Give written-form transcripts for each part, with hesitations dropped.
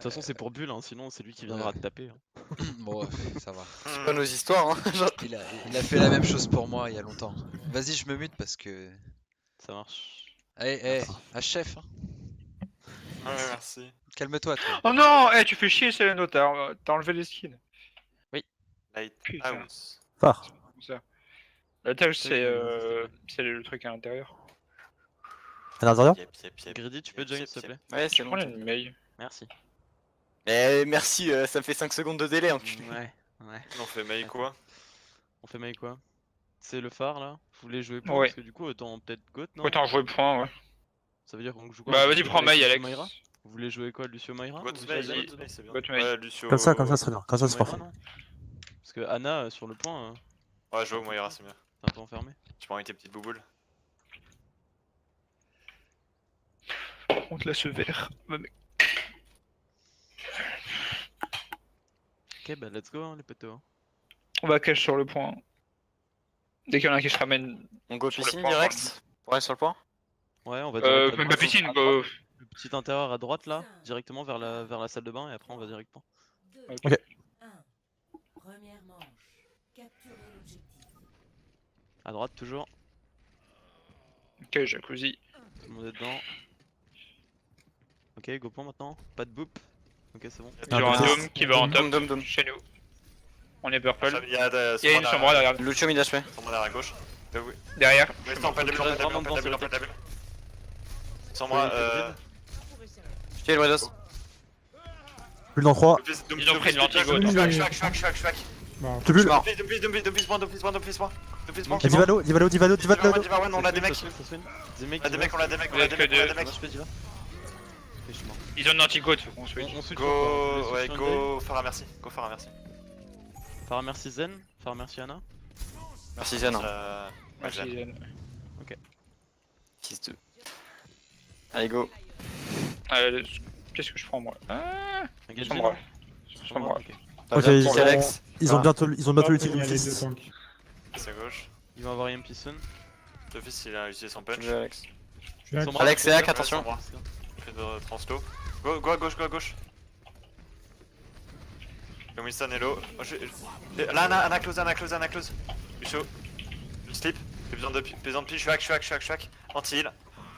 façon, c'est pour Bulle, hein, sinon c'est lui qui viendra te taper. Hein. Bon, ouais, ça va. C'est pas nos histoires, hein. Il a fait la même chose pour moi il y a longtemps. Vas-y, je me mute parce que. Ça marche. Allez, chef, hein. Ouais, merci. Calme-toi, toi. Oh non, tu fais chier, Seleno, t'as enlevé les skins. Lighthouse. Phare. Comme ça. La tâche, c'est le truc à l'intérieur. À l'intérieur? Yep. Greedy, tu peux join s'il te plaît? Ouais, Je c'est prends bon. une mail. Merci. Eh, merci, ça fait 5 secondes de délai, enculé. Ouais. On fait mail quoi? On fait mail quoi? C'est le phare là? Vous voulez jouer point? Ouais. Parce que du coup, autant peut-être Goth, non? Autant jouer point, ouais. Ça veut dire qu'on joue quoi? Bah On vas-y, joue prends avec mail, Lucio Alex. Mayra Vous voulez jouer quoi? Lucio Mayra? Goat Ou Lucio mail, Mayra? Goat mail, c'est bien. Goat mail. Ouais, Lucio. Comme ça, c'est bien. Comme ça, c'est Lucio parfait. Mayra, non Parce que Anna sur le point, Ouais, je vais au Moira, c'est mieux. c'est un peu enfermé. Tu prends avec tes petites bouboules. On te laisse vert. Ok, bah let's go hein, les potos. On va cache sur le point. Dès qu'il y en a un qui se ramène. On go Sur le piscine point, direct? Pour aller sur le point? Ouais, on va direct à Même droite. pas piscine, go. Le petit intérieur à droite là, directement vers la salle de bain et après on va directement. Ok. Première manche. Capturez l'objectif. À droite toujours, Ok, jacuzzi. tout le monde est dedans. Ok, go point maintenant, pas de boop. Ok, c'est bon. Il y aura un Ah, dôme qui va en top. Dôme. Chez nous. On est purple. Il y a Il y a une chambre derrière. Lucio mid HP. Sombre derrière à gauche. Oui. Derrière. Reste en plein début, en plein début, en plein début, en plein début. Sombre, Je kill Bredos. Plus dans 3. Ils ont pris de l'anti-go. Schwack. Tu bulles. mort. Et Divalo. Diva One, on a des mecs. Des mecs, On a des mecs, on a des mecs, on a des Vous êtes mecs, on a que des Moi mecs. je fais Diva. Ok, je suis mort. Ils ont un anti-go, faut qu'on switch. On switch Go, ouais, go, Farah, merci. Go, Farah, merci. Farah merci Zen, Farah merci Anna. Merci Zen. Merci, Zen. 6-2. Allez, go. Qu'est-ce que je prends moi? Engage Sombre. Zen. Sombre. Ok. Pas Ok, besoin de Alex. ils ont bientôt l'utilité du les fils. deux tanks. C'est à gauche. Ils vont avoir EMP soon. Le fils, il a utilisé son punch. Je vais Alex. Je suis là. Sombre. Alex et Hack, attention. Fait de translo. Go à gauche, go à gauche. Le Winston est low. Là, Anna close. Lucio. Je slip. J'ai besoin de pile. Schwack. Anti-heal.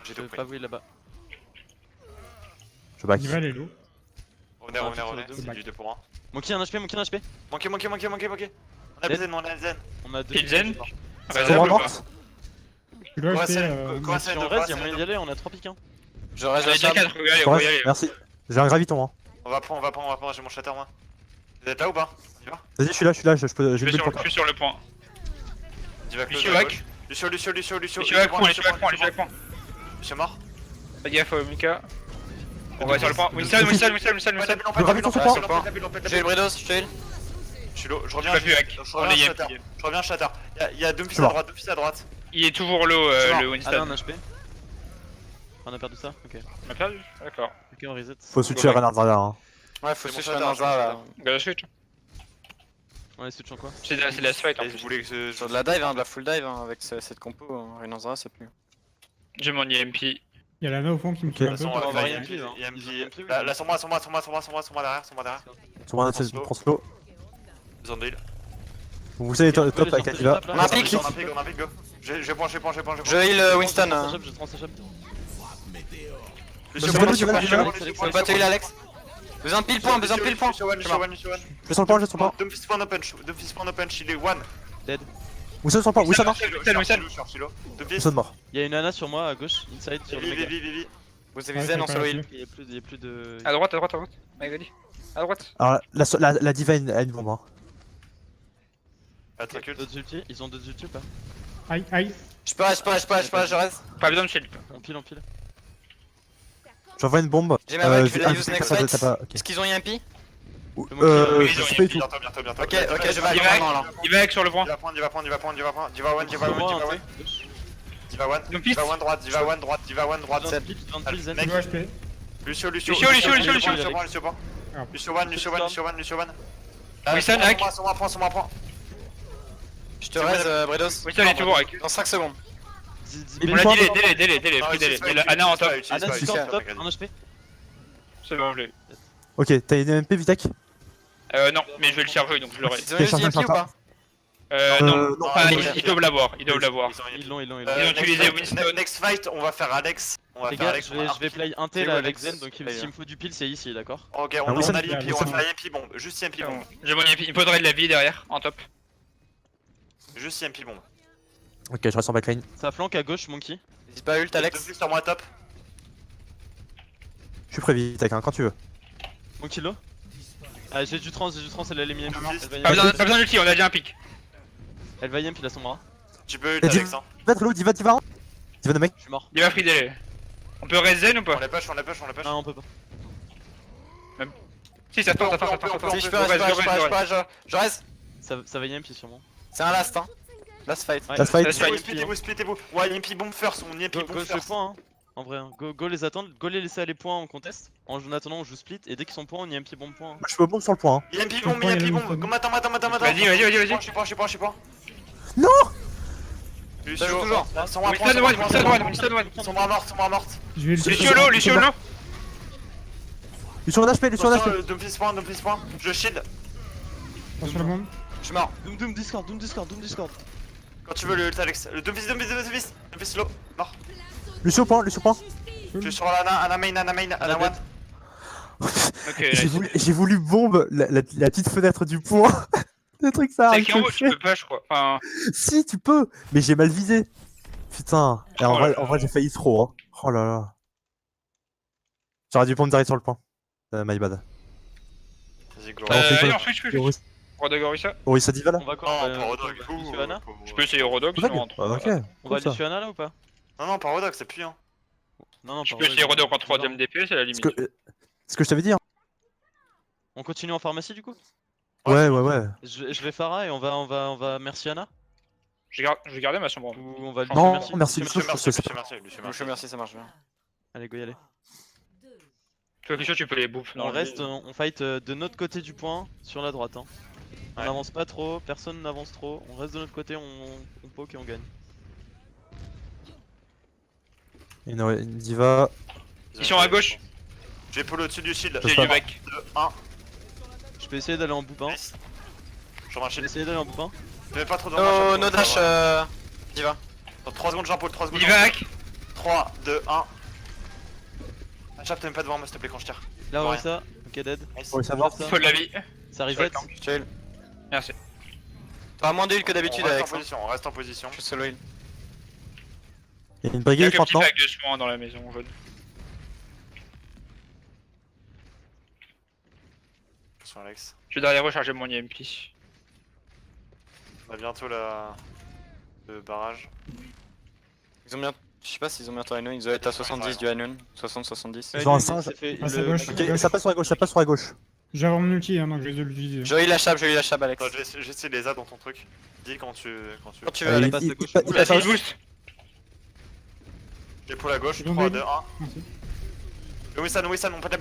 J'ai Je tout peux pris. pas vous là-bas. Je back. Il va les lots. Revenez. C'est du 2 pour 1. Monkey un HP, Monkey un HP. Manqué. On a Zen, on a Zen. On a deux. Pile Zen. Sombre morte. Tu dois Quoi, rester. c'est- Si on reste, y'a moyen d'y aller, on a 3 piques. Hein. Je On reste est la déjà chambre. 4, regardez, Je on va y reste. aller. Merci. J'ai un graviton. Hein. On va prendre, j'ai mon shatter moi. Vous êtes là ou pas? On y va? Vas-y, je suis là. Je peux. Je J'ai suis le sur, bulle je suis sur le point. Diva close Lucio à hack. gauche. Lucio. Lucio hack point, Lucio hack point. Lucio mort. Fais gaffe, Mika. On va sur le point. Winston. Le graviton sur le point. J'ai le Bredos, je te heal. Je suis low, je J'ai reviens. pas vu hack. Je On reviens est shatter. YP. Je reviens shatter. Il y a deux fils Je à suis droite, Il est toujours low, Je suis le mort. Ah non, Winston. un HP. On a perdu ça. Ok. On a perdu? D'accord. Ok, on reset. Faut switcher à l'intérieur. Hein. Ouais, faut C'est switch mon à shatter, Nanza là. Go la switch. On les switch en quoi? C'est de la fight en Et plus. vous voulez que je. Sur de la dive, hein, de la full dive hein, avec cette compo. Renanza, c'est plus. J'ai mon EMP. Il y a l'anneau au fond qui me Ok. tue un De toute peu. façon, on va il y a rien pile, hein. Ils ont rien pile, Là, sur moi derrière. Sur moi, c'est translo. Besoin de heal. Vous savez, top avec Akiva. On a un pic. On a un pic, go. J'ai point. Je heal Winston. hein. Je trans HUB. Lucio, Bah, Lucio, c'est bon, Lucio, c'est bon. Lucio. Faut pas te heal Alex. Besoin de pile point. Lucio one. Je suis sur le point, Deux fils point no punch, il est one. Wilson sur le point, Wilson mort. Deux fils. Wilson mort. Y'a une Anna sur moi à gauche, inside sur le méga. Vivi. Vous avez Zen en solo heal. Il y a plus de. À droite. Magali. À droite. Alors, la divine a une bombe. Hein. D'autres ultis, ils ont d'autres ultis ou pas? Aïe. Je reste. Pas besoin de shield. On pile. J'envoie une bombe. J'ai ma vague, je vais la ah, use next t'as fight. pas- ok. Est-ce qu'ils ont un MP? Je sais pas du tout. Bientôt. Ok, je vais aller Diva maintenant là. Il va avec sur le point. Diva one. Donc piste. Diva one droite. Devant de pile, Zen. Mec. 2 HP. Lucio Lucio. Winston hack. Sur moi, point. Je te reste Bredos. Winston est toujours hack. Dans 5 secondes. On l'a délai. Anna en top. Anna, tu c'est sors ça. top, 1 HP. C'est bon, je l'ai. Ok, t'as une MP Vitek? Non, mais je vais le charger donc je l'aurai. Ils ont eu Chargé, le DMP ou chargé. pas? Non, non, ah, non, ils doivent l'avoir, ils doivent l'avoir. Ils l'ont. Ils ont utilisé Winston. Next fight, on va faire Alex. On va Les faire gars, Alex. je vais play un T C'est là où, avec Alex? Zen, donc s'il me faut du pile, c'est ici, d'accord? Ok, Ah, on Wilson, a l'IMP, on va Wilson. faire IMP bomb. Juste IMP bomb. J'ai mon IP, il me faudrait de la vie derrière, en top. Juste IMP bomb. Ok, je reste en backline. Ça flanque à gauche, Monkey. N'hésite pas ult Alex. Alex sur moi top. Je suis prêt Vitek, hein, quand tu veux. Monkey low. Ah, j'ai du trans, elle a les miennes. Pas besoin d'ulti, on a déjà un pic. Elle va yamp, il a son bras. Tu peux ult T'as dit- Alex hein. Va Trello, diva, diva. Diva de mec. Je suis mort. Il va free délai. On peut raise Zen ou On pas? les push, on les push. Non, on peut pas. Si, ça tente, On peut, attends. Si je peux, je reste. Ça va yamp sûrement. C'est un last, hein. Last fight. Ouais. Last fight. Last fight. Splittez-vous, splittez-vous. Ouais, IMP bomb first, on IMP Go bomb ce first. point, hein. En vrai, hein. Go les attendre, go les laisser aller point en contest. En attendant, on joue split et dès qu'ils sont point, on IMP bomb point. hein. Je peux bombe sur le point. Hein. IMP bomb, IMP bomb. Go, attends. Vas-y. Je suis point. Non. Je suis Ça joue toujours. Son bras Winston one. Son bras morte. Je vais le Lucio low. Lui sur un HP, lui sur un HP. Dumpfist point. Je shield. Pas sur la bombe. Je suis mort. Doom Discord. Quand tu veux le ult Alex. Le Dumpfist low. Mort. Lui sur le point, lui sur le point. Je suis sur Ana main, Ana one. Ok, J'ai voulu bombe la petite fenêtre du point. Le truc ça c'est arrive. qui en haut, tu peux pas, je crois. Enfin, Si, tu peux. Mais j'ai mal visé. Putain. Et en vrai, j'ai failli trop. Hein. Oh là là. J'aurais dû bombe direct sur le point. My bad. Vas-y, go. on fait quoi? non, switch. Rodog Orisa. Oh, ça diva là. On va quoi? Non, On pas va Rodog. Lucio Anna? Je peux essayer Rodog Ok. sinon en 3. Ok. On va Cool, ça. Lucio Anna là ou pas? Non, pas Rodog, c'est plus hein. Non, Je pas peux essayer Rodog. Rodog en 3ème DPS, c'est la limite. Ce que je t'avais dit. Hein. On continue en pharmacie du coup? Ouais. Je vais Pharah et on va merci Anna? Je vais garder ma sombre. Ou on va Lucio Non, merci? merci. Lucio, je trouve que c'est- merci. Merci, ça marche bien. Allez, go y aller. Toi, Lucio, tu peux les bouffer. On reste, on fight de notre côté du point, sur la droite. Hein. On Ouais. avance pas trop, personne n'avance trop. On reste de notre côté, on poke et on gagne. Une diva. Ils sont à gauche. J'ai pull au-dessus du shield. Je J'ai sais du pas. back. 1. Je peux essayer d'aller en boupin. Nice. J'en marche Je vais essayer d'aller en boupin. Je vais pas trop de No, no dash, diva. Dans 3 secondes, j'en pull, 3 secondes. Il back. 3, 2, 1. Chap, t'aimes pas devant moi, s'il te plaît, quand je tire. Là, Ouais. on ça. Ok, dead. Nice. Ouais, ça va. Ça, Faut de la vie. ça reset. Chill. Merci. T'auras moins de heal que d'habitude On reste Alex. en position, on reste en position. Je suis solo heal. Il y a une Il y a brigade que petit maintenant. pack de soins dans la maison jaune. Attention, Alex. Je vais derrière recharger mon EMP. On a bientôt le barrage. Ils ont bien. Je sais pas s'ils ont bientôt Inon, ils doivent être à 70 du Inon. 60-70. Ils ont un singe. Ah, c'est gauche. Ok, ça passe sur la gauche, ça passe sur la gauche. Je vais avoir mon ulti, hein, donc je vais l'utiliser. Je heal la chab, Alex. Attends, j'essaie les A dans ton truc. Dis quand tu veux. Quand tu veux, Il Alex. passe à gauche. il Oula, passe à c'est une gauche. boost. J'ai pull à gauche, Ils ont 3, build. 2, 1. Merci. Winston, on pète la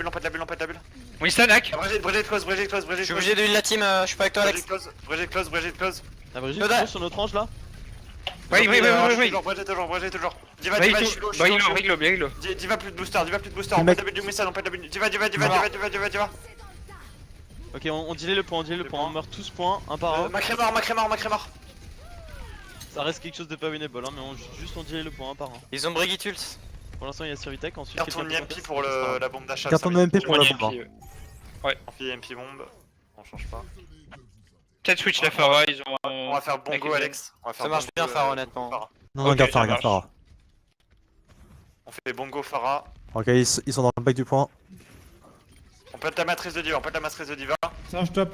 bulle. Winston, hack. Brigitte close. Je suis obligé de heal la team, je suis pas avec toi, Alex. Brigitte close. Ah, Brigitte, No dash. toujours sur notre range là? Oui. Brigitte toujours. Diva, Bah, je il suis low, riglo. Diva plus de booster. Le On mec- pète la bulle du Winston, on pète la bulle. Diva. Ok, on delay le point, on meurt tous point, un par un. Macré mort. Ça reste quelque chose de pas winnable, hein, mais juste on delay le point un par un. Ils ont Brigitte ult. Pour l'instant, il y a Suritek, ensuite. Garde ton quelqu'un EMP peut pour contester. la bombe d'achat. Carton de MP pour la bombe. hein. On fait EMP bombe. On change pas. Peut-être switch la Pharah, ils ont. On va faire bongo, Ok. Alex. On va faire Ça marche bongo, bien, Pharah, honnêtement. Pharah. Non, Ok, garde ça Farah, garde marche. Farah. On fait bongo, Pharah. Ok, ils sont dans le bac du point. On pète la matrice de Diva. Ça, je top.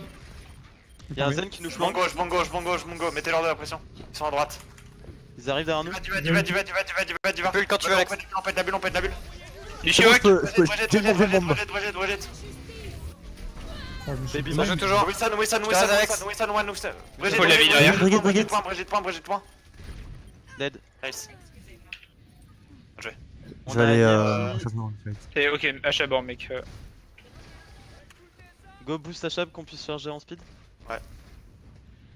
Y'a un Zen qui nous flanque, Bon gauche. Mettez-leur de la pression. Ils sont à droite. ils arrivent derrière nous. Diva. Bulle quand tu veux, Alex. On pète la bulle. Lucio, hack. J'ai une bombe. Brigitte. Oh, je me suis Baby, Ça joue toujours. Winston. Faut la vie derrière. Brigitte. Brigitte point. Dead. Nice. Je vais aller. Et ok, achat bord, mec. Go boost à Chab qu'on puisse charger en speed.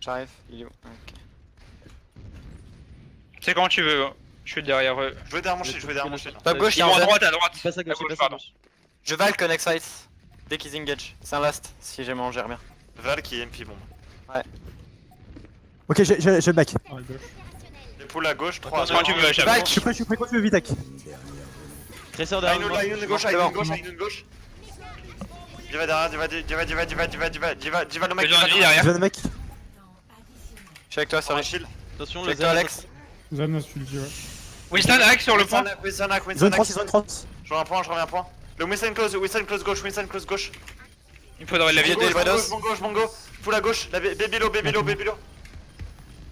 J'arrive, il est où? Ok. C'est quand tu veux. Je suis derrière eux. Je vais derrière mon shield. Top gauche, Ils il y a vont un à Zen. droite. Passe à gauche, À gauche, passe à pardon. gauche. Je valk connect sites. Dès qu'ils engage. C'est un last, si jamais on gère bien. Val qui est MP bombe. Ok, j'ai le mec. À gauche. Les poules à gauche, 3 Quand tu veux, j'avoue. Je suis prêt quand tu veux, Vitek. Tracer derrière moi. Aynoun gauche, Aynoun gauche, Aynoun gauche. Diva derrière, Diva no mec. J'ai un vie Je derrière. veux le mec. Je suis avec toi, Sur les Serge. shields. Attention, Je le suis avec toi, Alex. Zone à celui-ci, ouais. Winston hack sur le point. Zone 30, zone 30. Je reviens un point. Le Winston close gauche. Il me faudrait la vie. Bon gauche. Full à gauche, baby low.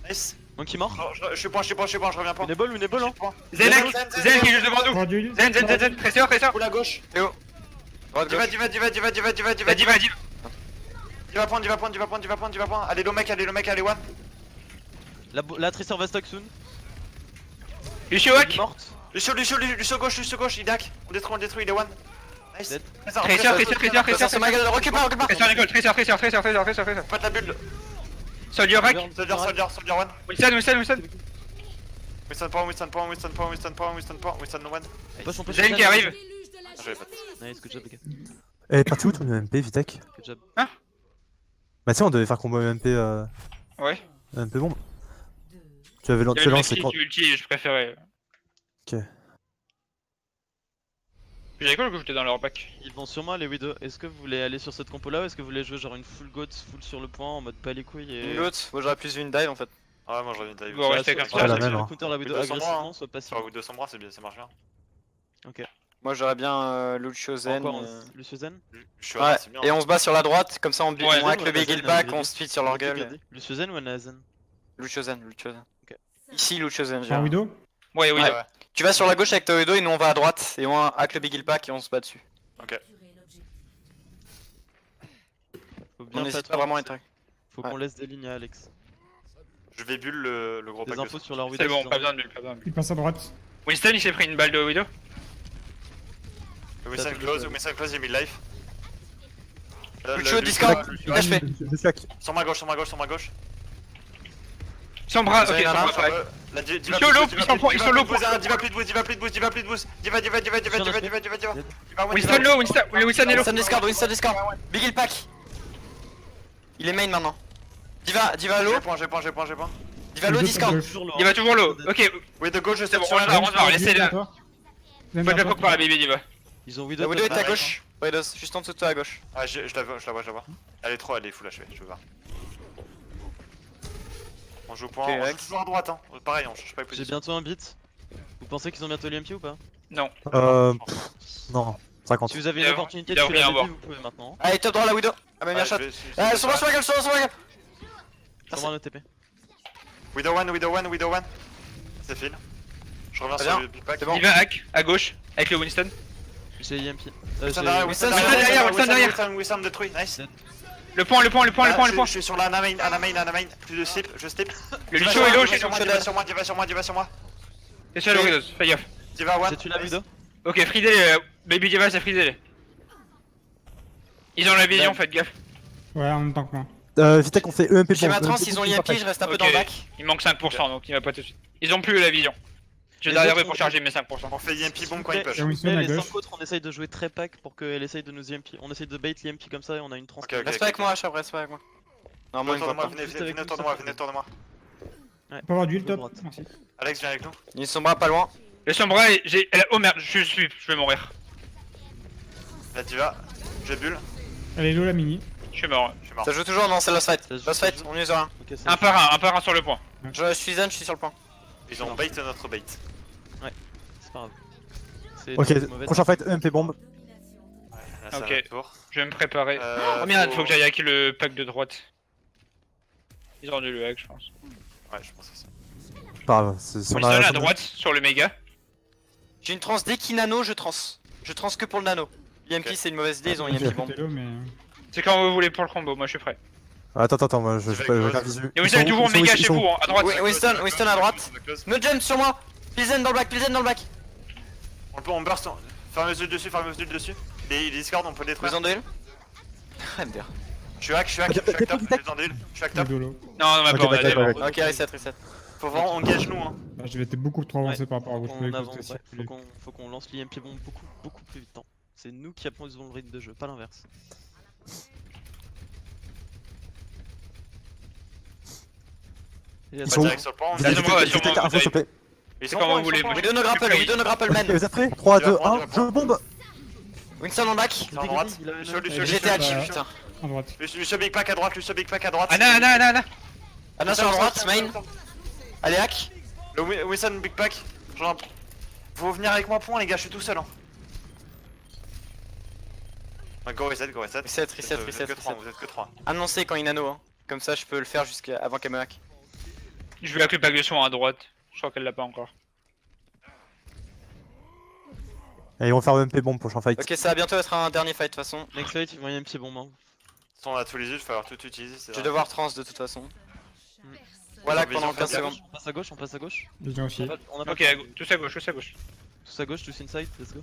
Nice. Monkey mort. Je suis point, je reviens point. Une épaule hein. Zen qui est juste devant nous. Oh, Dieu. Zen. Tracer. Full à gauche. Théo. Droite Diva. gauche. Vas-y. Diva point. Allez, low mec, allez, one. La Tracer va stock soon. Lucio hack. Morte. Lucio gauche, il hack. On détruit, il est one. Nice. Dead. Tracer. C'est ma gueule, recule pas. Tracer Nicole. Tracer. Faites la build. Soldier hack. Soldier one. Winston. Winston point, Winston no one. Push on push. Zen qui arrive. Je l'ai pas. Nice, good job les gars. Elle est partie où ton UMP, Vitek? Good job. Bah, tu sais, on devait faire combo UMP. Ouais. UMP bombe. Tu avais Il y avait le mec lancé qui quand. ulti, je préférais. Ok. J'avais quoi que j'étais dans leur pack? Ils vont sur moi les Widow. Est-ce que vous voulez aller sur cette compo là ou est-ce que vous voulez jouer genre une full goat, full sur le point en mode pas les couilles et. L'autre, moi j'aurais plus vu une dive en fait. Ouais, moi je reviens de dive. Bon, restez comme soit ça. la soit même, le hein. counter la Widow Widow sans bras, agressivement, hein. soit passif. Sur 200 bras, c'est bien, ça marche bien. Moi j'aurais bien Lucio Zen. Encore Lucio Zen. Je suis Ouais, là, c'est bien. et on se bat sur la droite, comme ça on Ouais, hack le big Zen, heal back, Zen, on se feed sur leur gueule. Lucio Zen ou Anazen? Lucio Zen. Ok. Ici Lucio Zen, Un genre. Widow. Ouais, oui. Ouais. Tu vas sur la gauche avec ta Udo et nous on va à droite et on hack le big heal back et on se bat dessus. Faut bien On n'hésite trop pas vraiment à avancer. être. Faut Ouais. qu'on laisse des lignes à Alex. Je vais bulle le gros Des pack infos de sur leur Widow. C'est bon, ils pas ont- besoin de bulle. Il passe à droite. Winston il s'est pris une balle de Widow. Winston close, il a mis life. Lucio, discount. HP. Je suis hack. Sur ma gauche. Sans bras, Vous ok, avez sans un bras, arbre, pareil. Diva Ils sont low, ils sont low. Diva plus de boost. Winston low, le Winston est low. Winston discord. Big heal pack. Il est main maintenant. Diva low. J'ai point. Diva low, discord. Toujours low, Il hein. va toujours low. Ok, Oui, de gauche, je c'est sais bon, sur on la va voir, laissez-le. Toi. Faut de la poke par la baby Diva. Ils ont Widow. La Widow est top. à gauche. Widow, juste en dessous de toi à gauche. Ah, je la vois. Elle est full HP, je veux voir. On joue point, Ok, on joue Alex. toujours à droite, hein. Pareil, on change pas les J'ai positions. bientôt un beat. Vous pensez qu'ils ont bientôt l'EMP ou pas? Non. Non. 50. Si vous avez Il une a- opportunité il de a tuer la rien à baby, voir. vous pouvez maintenant. Allez, top droit la Widow. Ah, mais bien shot. Sur ma gueule. Sur moi, un OTP. Widow one. C'est fil. Je reviens Très sur bien. le big pack. C'est bon. Diva hack, à gauche, avec le Winston. J'ai EMP. Winston J'ai- derrière, Winston Winston détruit, nice. Le point. Je suis sur la Ana main. Plus de slip, je slip. Le Lucio est low, chez Diva sur moi. C'est sur le Widows, fais gaffe. Diva one. J'ai tué la Widow. Ok, Fridé, baby Diva, c'est Fridé. Ils ont la vision, faites gaffe. Ouais, en même temps que moi. Vitek, on fait EMP J'ai bombe. ma trans, ils ont l'IMP, je reste un peu Ok. dans le back. Il manque 5%, donc il va pas tout de suite. Ils ont plus la vision. Je vais derrière eux pour charger mes 5%. On fait EMP bomb quand il push. Et Winston à Les gauche. 5 autres, on essaye de jouer très pack pour qu'elle essaye de nous EMP. On essaye de bait l'EMP comme ça et on a une trans. Ok, Reste pas avec moi, Achab, reste pas avec moi. Non, moi, il me voit pas. Venez autour de moi. On peut avoir d'huile top. Droite. Merci. Alex, viens avec nous. Ils sont bras pas loin. Le sombra, j'ai. Oh merde, je vais mourir. La Diva, je bulle. Elle est low la mini. Je suis mort. Je suis mort. Ça joue toujours, non, c'est lost fight. Ça joue Lost fight, toujours. on use rien. Ok, c'est Un par un sur le point. Je suis zen, je suis sur le point. Ils ont bait notre bait. c'est pas grave. C'est Ok, une mauvaise- prochain fight EMP bombe. Là, c'est Ok. à notre tour. Je vais me préparer. Oh merde, faut que j'aille hacker le pack de droite. Ils ont dû le hack, je pense. Ouais, je pense aussi. Pas grave, c'est son Winston à droite, sur le méga. J'ai une trans, dès qu'il nano, je trans. Je trans que pour le nano. L'IMP Ok. c'est une mauvaise idée, ils ont Ok. IMP bomb. T'es low, mais. C'est quand vous voulez pour le combo, moi je suis prêt. Attends, moi je Je vais fais close. un visu. Et Winston est toujours méga chez vous, hein, à droite. Winston à droite. No jump sur moi. Please dans le back. On burst. Ferme les yeux dessus. Et il discorde, on peut le détruire. Besoin de heal. Ah, merde. Je suis hack top. Je suis hack top. De l'eau. Non, on m'a Ok, pas, on a d'accord, des- d'accord. Ok, reset. Faut vraiment engage nous, hein. Bah, je vais être beaucoup trop avancé par rapport à vous. Faut qu'on avance, ouais. Faut qu'on lance l'EMP bomb beaucoup plus vite. C'est nous qui imposons le rythme de jeu, pas l'inverse. Et Ils attends, sont où Direct sur le point. Vas-y, moi, vas-y, Vite, moi, info s'il te plaît. Ils C'est comment vous voulez, point. moi. We do no grapple, we do no grapple, Ok, man. vous êtes prêts 3, Tu vas 2, prendre, 1, tu vas je bombe. Winston en back. C'est en droite. il a un Lucio, Lucio, Ouais, J'étais Lucio, à bah, putain. En droite. Lucio Big Pack à droite, Lucio Big Pack à droite. Anna. Anna sur la droite, main. Allez, hack. Le Wilson Big Pack. Genre, faut venir avec moi point les gars, je suis tout seul. Hein. Go reset, go reset. Reset, Vous êtes reset, que 3, reset. vous êtes que 3. Annoncez quand il nano, hein. Comme ça, je peux le faire jusqu'à avant qu'elle me hack. Je vais avec le pack de soin à droite. Je crois qu'elle l'a pas encore. Et ils vont faire MP bombe prochain fight. Ok, ça va bientôt être un dernier fight de toute façon. next fight, ils vont y pied bombe. Hein. Si on a tous les yeux, il va falloir tout utiliser. Je vais devoir trans de toute façon. Mm. Voilà Vision, pendant vision, 15 secondes. On passe à gauche, on passe à gauche. Vision aussi. On a pas Ok, tous à gauche, tous à gauche. tous à gauche, tous inside, let's go.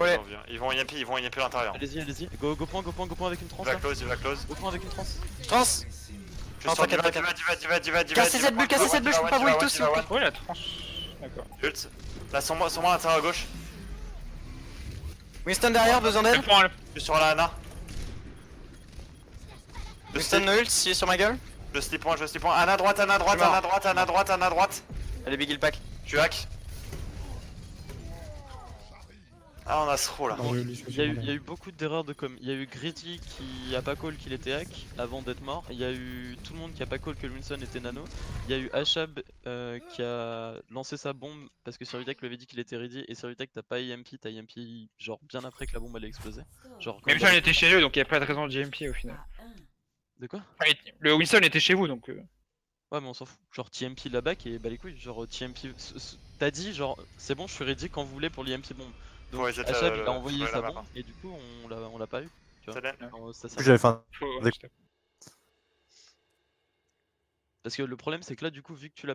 Ouais. Ils vont YMP, ils vont YMP à l'intérieur. Allez-y, allez-y. Go point avec une Il tranche va là. close, il va close. Go point avec une tranche. Trans. Je suis Non, sur t'inquiète, diva. Cassez cette bulle, cassez cette bulle, je peux pas wait tous. Ouais, la trans. D'accord. Ult. Là, sur moi à l'intérieur à gauche. Winston derrière, besoin Le d'aide. point, là. Je suis sur la Ana. Je Winston slip, no ult, s'il est sur ma gueule. je slip point. Ana à droite, Ana à droite, Je suis Ana à droite, Ana à droite, Ana à droite. Allez, big heal pack. Tu hack. Ah, on a ce roll là. Alors, Lucio Il y, a eu, aussi, il y a eu beaucoup d'erreurs de com. Il y a eu Gritty qui a pas call qu'il était hack avant d'être mort. Il y a eu tout le monde qui a pas call que Wilson était nano. Il y a eu Ashab qui a lancé sa bombe parce que Servitech lui avait dit qu'il était ready. Et Servitech t'as pas EMP, t'as EMP genre bien après que la bombe allait exploser. Genre Même comme si on était chez eux, donc il y a pas de raison de GMP au final. de quoi? Enfin, le Wilson était chez vous, donc. Ouais mais on s'en fout. Genre TMP la back et bah les couilles. Genre TMP. T'as dit genre c'est bon je suis ready quand vous voulez pour l'EMP bombe. Donc Ouais, c'est Ashab le- il a envoyé le- sa la bombe map. et du coup on l'a pas eu. Tu vois. C'est laid. Alors, ça sert En plus, j'avais fait un Faut... Avec- Parce que le problème c'est que là du coup vu que tu l'as pas